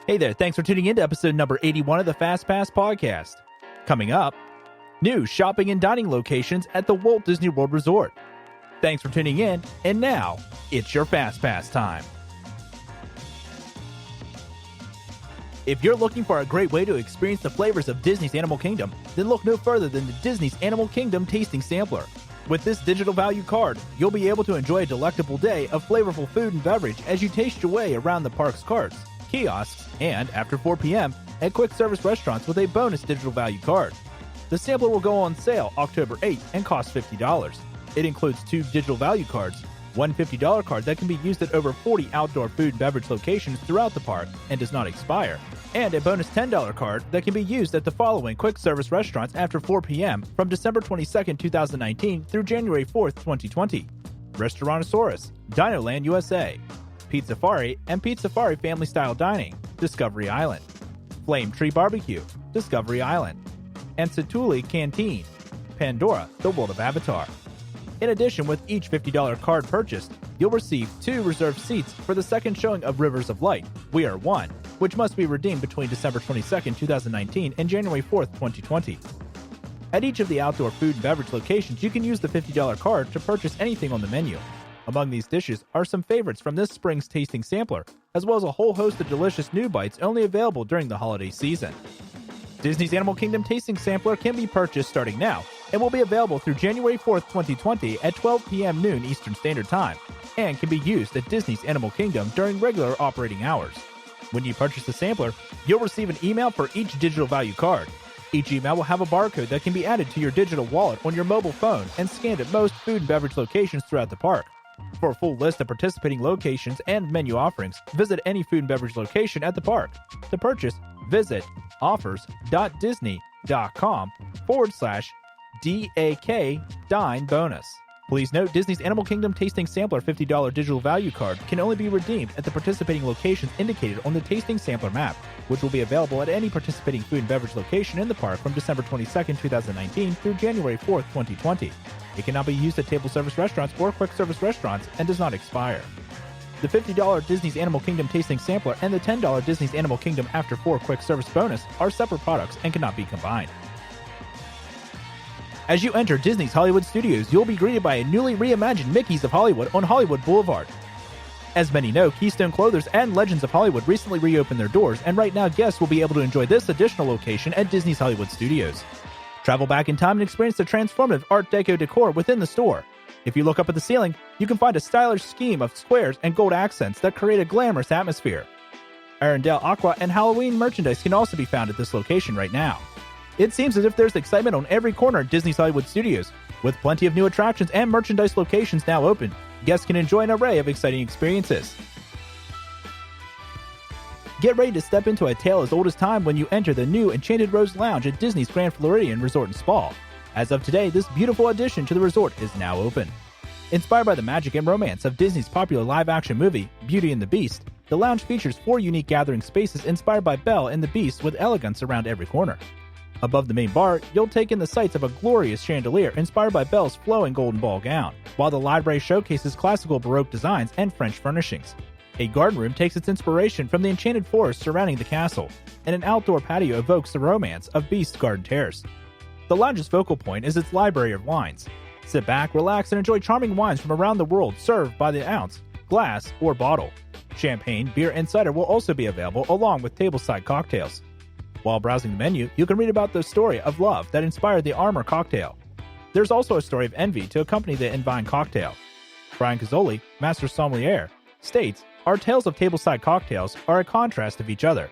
Hey there, thanks for tuning in to episode number 81 of the Fast Pass podcast. Coming up, new shopping and dining locations at the Walt Disney World Resort. Thanks for tuning in, and now, it's your Fast Pass time. If you're looking for a great way to experience the flavors of Disney's Animal Kingdom, then look no further than the Disney's Animal Kingdom Tasting Sampler. With this digital value card, you'll be able to enjoy a delectable day of flavorful food and beverage as you taste your way around the park's carts, kiosks, and after 4 p.m. at quick service restaurants with a bonus digital value card. The sampler will go on sale October 8th and costs $50. It includes 2 digital value cards, one $50 card that can be used at over 40 outdoor food and beverage locations throughout the park and does not expire, and a bonus $10 card that can be used at the following quick service restaurants after 4 p.m. from December 22nd, 2019 through January 4th, 2020. Restaurantosaurus, Dinoland USA, Pizza Safari and Pizza Safari Family Style Dining, Discovery Island, Flame Tree Barbecue, Discovery Island, and Satuli Canteen, Pandora, The World of Avatar. In addition, with each $50 card purchased, you'll receive 2 reserved seats for the second showing of Rivers of Light, We Are One, which must be redeemed between December 22nd, 2019 and January 4th, 2020. At each of the outdoor food and beverage locations, you can use the $50 card to purchase anything on the menu. Among these dishes are some favorites from this spring's tasting sampler, as well as a whole host of delicious new bites only available during the holiday season. Disney's Animal Kingdom Tasting Sampler can be purchased starting now and will be available through January 4th, 2020 at 12 p.m. noon Eastern Standard Time, and can be used at Disney's Animal Kingdom during regular operating hours. When you purchase the sampler, you'll receive an email for each digital value card. Each email will have a barcode that can be added to your digital wallet on your mobile phone and scanned at most food and beverage locations throughout the park. For a full list of participating locations and menu offerings, visit any food and beverage location at the park. To purchase, visit offers.disney.com/DAK Dine Bonus. Please note, Disney's Animal Kingdom Tasting Sampler $50 digital value card can only be redeemed at the participating locations indicated on the Tasting Sampler map, which will be available at any participating food and beverage location in the park from December 22nd, 2019 through January 4th, 2020. It cannot be used at table service restaurants or quick service restaurants and does not expire. The $50 Disney's Animal Kingdom Tasting Sampler and the $10 Disney's Animal Kingdom After 4 Quick Service Bonus are separate products and cannot be combined. As you enter Disney's Hollywood Studios, you'll be greeted by a newly reimagined Mickey's of Hollywood on Hollywood Boulevard. As many know, Keystone Clothers and Legends of Hollywood recently reopened their doors, and right now guests will be able to enjoy this additional location at Disney's Hollywood Studios. Travel back in time and experience the transformative Art Deco decor within the store. If you look up at the ceiling, you can find a stylish scheme of squares and gold accents that create a glamorous atmosphere. Arendelle Aqua and Halloween merchandise can also be found at this location right now. It seems as if there's excitement on every corner at Disney's Hollywood Studios. With plenty of new attractions and merchandise locations now open, guests can enjoy an array of exciting experiences. Get ready to step into a tale as old as time when you enter the new Enchanted Rose Lounge at Disney's Grand Floridian Resort and Spa. As of today, this beautiful addition to the resort is now open. Inspired by the magic and romance of Disney's popular live-action movie, Beauty and the Beast, the lounge features 4 unique gathering spaces inspired by Belle and the Beast with elegance around every corner. Above the main bar, you'll take in the sights of a glorious chandelier inspired by Belle's flowing golden ball gown, while the library showcases classical Baroque designs and French furnishings. A garden room takes its inspiration from the enchanted forest surrounding the castle, and an outdoor patio evokes the romance of Beast's Garden Terrace. The lounge's focal point is its library of wines. Sit back, relax, and enjoy charming wines from around the world served by the ounce, glass, or bottle. Champagne, beer, and cider will also be available along with tableside cocktails. While browsing the menu, you can read about the story of love that inspired the Armor cocktail. There's also a story of envy to accompany the Envine cocktail. Brian Cazzoli, Master Sommelier, states, "Our tales of tableside cocktails are a contrast of each other.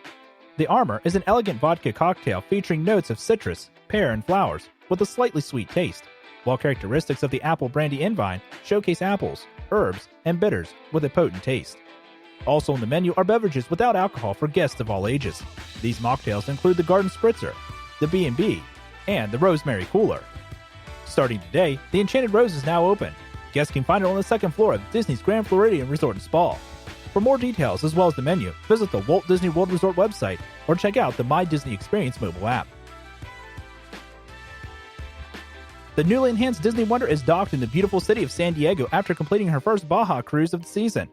The Armor is an elegant vodka cocktail featuring notes of citrus, pear, and flowers, with a slightly sweet taste, while characteristics of the apple brandy Envine showcase apples, herbs, and bitters with a potent taste." Also on the menu are beverages without alcohol for guests of all ages. These mocktails include the Garden Spritzer, the B&B, and the Rosemary Cooler. Starting today, the Enchanted Rose is now open. Guests can find it on the second floor of Disney's Grand Floridian Resort and Spa. For more details as well as the menu, visit the Walt Disney World Resort website or check out the My Disney Experience mobile app. The newly enhanced Disney Wonder is docked in the beautiful city of San Diego after completing her first Baja cruise of the season.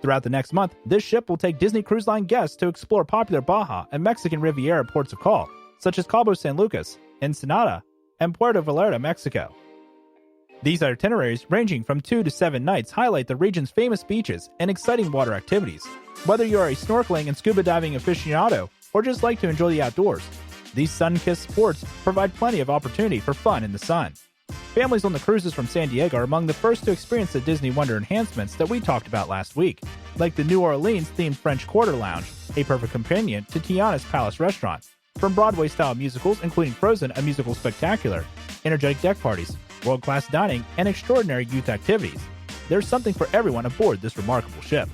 Throughout the next month, this ship will take Disney Cruise Line guests to explore popular Baja and Mexican Riviera ports of call, such as Cabo San Lucas, Ensenada, and Puerto Vallarta, Mexico. These itineraries, ranging from 2 to 7 nights, highlight the region's famous beaches and exciting water activities. Whether you are a snorkeling and scuba diving aficionado or just like to enjoy the outdoors, these sun-kissed sports provide plenty of opportunity for fun in the sun. Families on the cruises from San Diego are among the first to experience the Disney Wonder enhancements that we talked about last week, like the New Orleans-themed French Quarter Lounge, a perfect companion to Tiana's Palace Restaurant. From Broadway-style musicals, including Frozen, a musical spectacular, energetic deck parties, world-class dining, and extraordinary youth activities, there's something for everyone aboard this remarkable ship.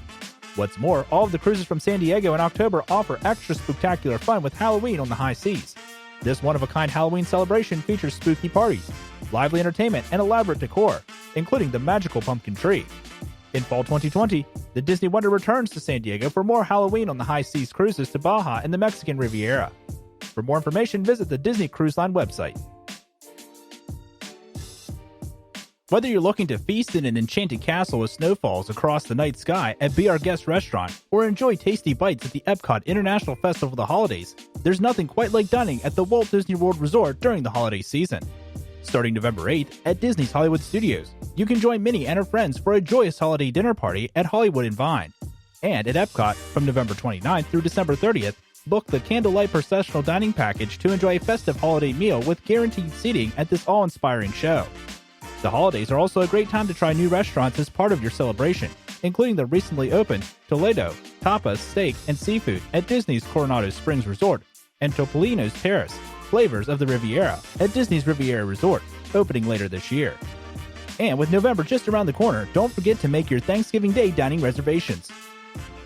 What's more, all of the cruises from San Diego in October offer extra spectacular fun with Halloween on the high seas. This one-of-a-kind Halloween celebration features spooky parties, lively entertainment, and elaborate decor, including the magical pumpkin tree. In fall 2020, the Disney Wonder returns to San Diego for more Halloween on the high seas cruises to Baja and the Mexican Riviera. For more information, visit the Disney Cruise Line website. Whether you're looking to feast in an enchanted castle with snowfalls across the night sky at Be Our Guest restaurant, or enjoy tasty bites at the Epcot International Festival of the Holidays, there's nothing quite like dining at the Walt Disney World Resort during the holiday season. Starting November 8th at Disney's Hollywood Studios, you can join Minnie and her friends for a joyous holiday dinner party at Hollywood and Vine. And at Epcot, from November 29th through December 30th, book the Candlelight Processional Dining Package to enjoy a festive holiday meal with guaranteed seating at this awe-inspiring show. The holidays are also a great time to try new restaurants as part of your celebration, including the recently opened Toledo, Tapas, Steak, and Seafood at Disney's Coronado Springs Resort, and Topolino's Terrace, Flavors of the Riviera at Disney's Riviera Resort, opening later this year. And with November just around the corner, don't forget to make your Thanksgiving Day dining reservations.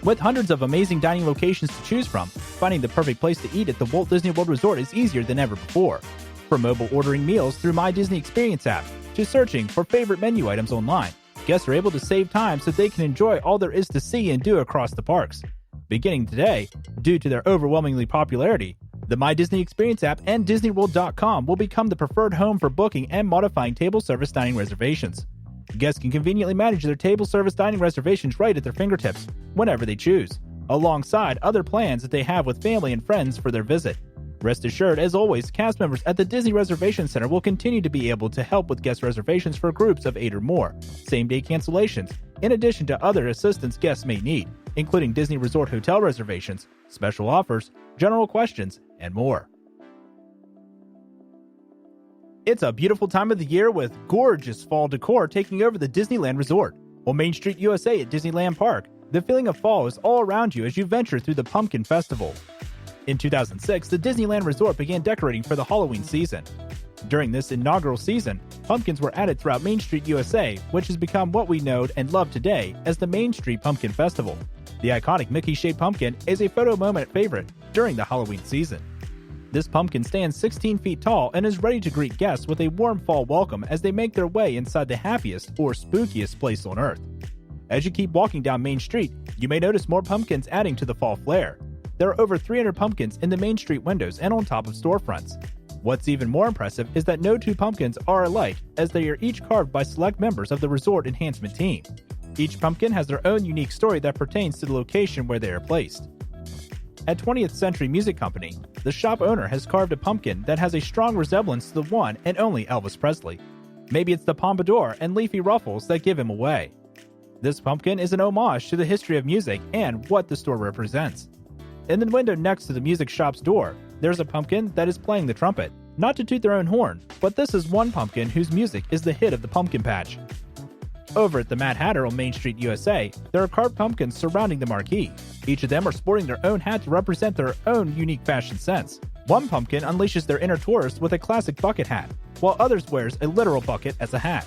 With hundreds of amazing dining locations to choose from, finding the perfect place to eat at the Walt Disney World Resort is easier than ever before. From mobile ordering meals through My Disney Experience app to searching for favorite menu items online, guests are able to save time so they can enjoy all there is to see and do across the parks. Beginning today, due to their overwhelmingly popularity, the My Disney Experience app and DisneyWorld.com will become the preferred home for booking and modifying table service dining reservations. Guests can conveniently manage their table service dining reservations right at their fingertips, whenever they choose, alongside other plans that they have with family and friends for their visit. Rest assured, as always, cast members at the Disney Reservation Center will continue to be able to help with guest reservations for groups of 8 or more, same-day cancellations, in addition to other assistance guests may need, including Disney Resort hotel reservations, special offers, general questions, and more. It's a beautiful time of the year with gorgeous fall decor taking over the Disneyland Resort. On Main Street USA at Disneyland Park, the feeling of fall is all around you as you venture through the Pumpkin Festival. In 2006, the Disneyland Resort began decorating for the Halloween season. During this inaugural season, pumpkins were added throughout Main Street USA, which has become what we know and love today as the Main Street Pumpkin Festival. The iconic Mickey-shaped pumpkin is a photo moment favorite during the Halloween season. This pumpkin stands 16 feet tall and is ready to greet guests with a warm fall welcome as they make their way inside the happiest or spookiest place on Earth. As you keep walking down Main Street, you may notice more pumpkins adding to the fall flair. There are over 300 pumpkins in the Main Street windows and on top of storefronts. What's even more impressive is that no two pumpkins are alike, as they are each carved by select members of the resort enhancement team. Each pumpkin has their own unique story that pertains to the location where they are placed. At 20th Century Music Company, the shop owner has carved a pumpkin that has a strong resemblance to the one and only Elvis Presley. Maybe it's the pompadour and leafy ruffles that give him away. This pumpkin is an homage to the history of music and what the store represents. In the window next to the music shop's door, there's a pumpkin that is playing the trumpet. Not to toot their own horn, but this is one pumpkin whose music is the hit of the pumpkin patch. Over at the Mad Hatter on Main Street USA, there are carved pumpkins surrounding the marquee. Each of them are sporting their own hat to represent their own unique fashion sense. One pumpkin unleashes their inner tourist with a classic bucket hat, while others wears a literal bucket as a hat.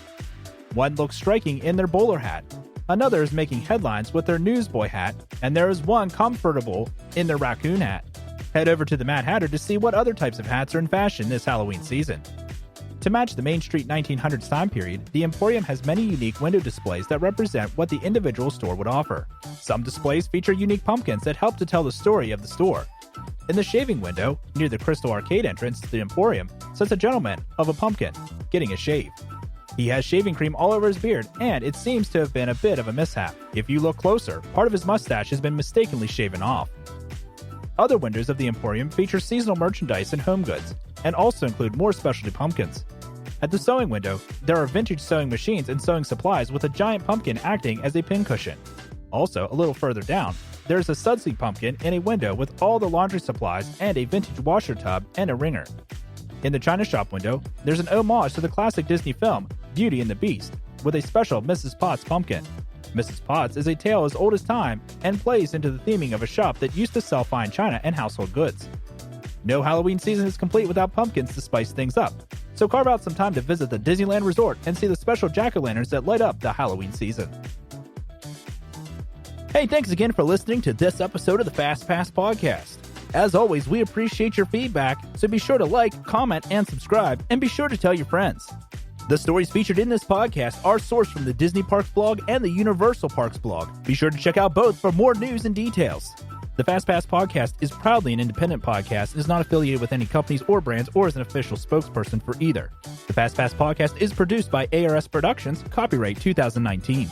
One looks striking in their bowler hat. Another is making headlines with their newsboy hat, and there is one comfortable in their raccoon hat. Head over to the Mad Hatter to see what other types of hats are in fashion this Halloween season. To match the Main Street 1900s time period, the Emporium has many unique window displays that represent what the individual store would offer. Some displays feature unique pumpkins that help to tell the story of the store. In the shaving window, near the Crystal Arcade entrance to the Emporium, sits a gentleman of a pumpkin, getting a shave. He has shaving cream all over his beard, and it seems to have been a bit of a mishap. If you look closer, part of his mustache has been mistakenly shaven off. Other windows of the Emporium feature seasonal merchandise and home goods, and also include more specialty pumpkins. At the sewing window, there are vintage sewing machines and sewing supplies with a giant pumpkin acting as a pincushion. Also, a little further down, there is a sudsy pumpkin in a window with all the laundry supplies and a vintage washer tub and a wringer. In the china shop window, there's an homage to the classic Disney film, Beauty and the Beast, with a special Mrs. Potts pumpkin. Mrs. Potts is a tale as old as time and plays into the theming of a shop that used to sell fine china and household goods. No Halloween season is complete without pumpkins to spice things up, so carve out some time to visit the Disneyland Resort and see the special jack-o'-lanterns that light up the Halloween season. Hey, thanks again for listening to this episode of the Fast Pass Podcast. As always, we appreciate your feedback, so be sure to like, comment, and subscribe, and be sure to tell your friends. The stories featured in this podcast are sourced from the Disney Parks blog and the Universal Parks blog. Be sure to check out both for more news and details. The Fast Pass Podcast is proudly an independent podcast and is not affiliated with any companies or brands or is an official spokesperson for either. The Fast Pass Podcast is produced by ARS Productions, copyright 2019.